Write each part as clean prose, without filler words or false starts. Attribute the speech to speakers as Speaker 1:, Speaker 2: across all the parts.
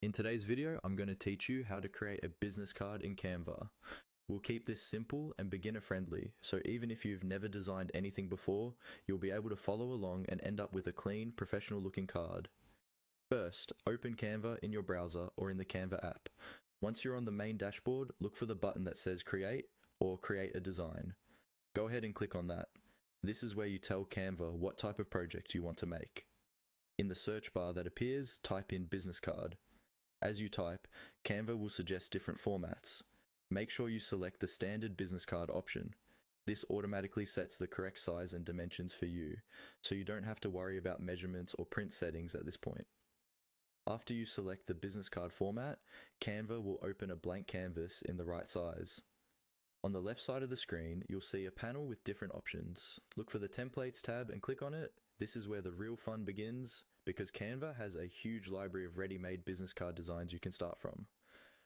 Speaker 1: In today's video, I'm going to teach you how to create a business card in Canva. We'll keep this simple and beginner friendly, so even if you've never designed anything before, you'll be able to follow along and end up with a clean, professional looking card. First, open Canva in your browser or in the Canva app. Once you're on the main dashboard, look for the button that says Create or Create a Design. Go ahead and click on that. This is where you tell Canva what type of project you want to make. In the search bar that appears, type in Business Card. As you type, Canva will suggest different formats. Make sure you select the standard business card option. This automatically sets the correct size and dimensions for you, so you don't have to worry about measurements or print settings at this point. After you select the business card format, Canva will open a blank canvas in the right size. On the left side of the screen, you'll see a panel with different options. Look for the Templates tab and click on it. This is where the real fun begins, because Canva has a huge library of ready-made business card designs you can start from.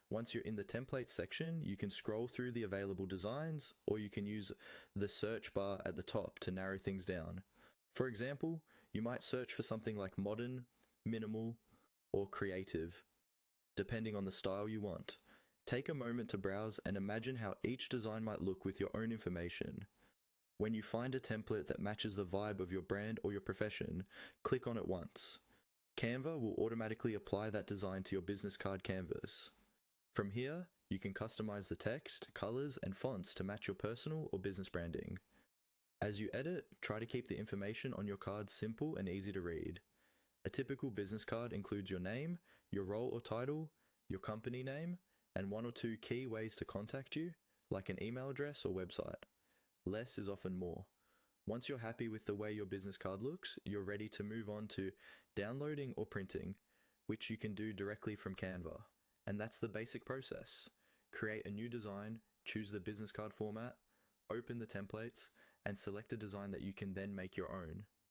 Speaker 1: Once you're in the Templates section, you can scroll through the available designs, or you can use the search bar at the top to narrow things down. For example, you might search for something like modern, minimal, or creative, depending on the style you want. Take a moment to browse and imagine how each design might look with your own information. When you find a template that matches the vibe of your brand or your profession, click on it once. Canva will automatically apply that design to your business card canvas. From here, you can customize the text, colors, and fonts to match your personal or business branding. As you edit, try to keep the information on your card simple and easy to read. A typical business card includes your name, your role or title, your company name, and one or two key ways to contact you, like an email address or website. Less is often more. Once you're happy with the way your business card looks, you're ready to move on to downloading or printing, which you can do directly from Canva. And that's the basic process. Create a new design, choose the business card format, open the templates, and select a design that you can then make your own.